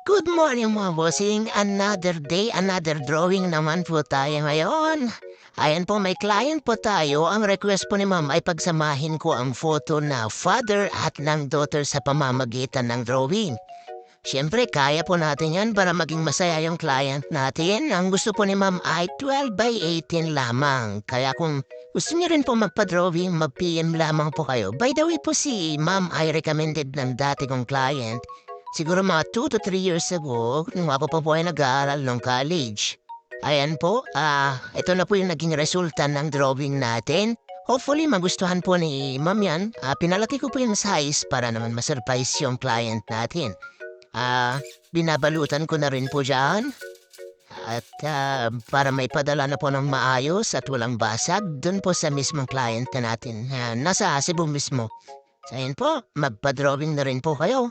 Good morning mga bossing. Another day, another drawing naman po tayo ngayon. Ayan po, may client po tayo. Ang request po ni ma'am ay pagsamahin ko ang photo na father at ng daughter sa pamamagitan ng drawing. Siyempre, kaya po natin yan para maging masaya yung client natin. Ang gusto po ni ma'am ay 12 by 18 lamang. Kaya kung gusto niyo rin po magpa-drawing, mag-PM lamang po kayo. By the way po, si ma'am ay recommended ng dati kong client. Siguro mga 2 to 3 years ago, nung ako pa po ay nag-aaral ng college. Ayan po, ito na po yung naging resulta ng drawing natin. Hopefully, magustuhan po ni ma'am yan. Pinalaki ko po yung size para naman masurprise yung client natin. Binabalutan ko na rin po dyan. At para may padala na po ng maayos at walang basag, dun po sa mismong client na natin. Nasa Cebu mismo. So, ayan po, magpa-drawing na rin po kayo.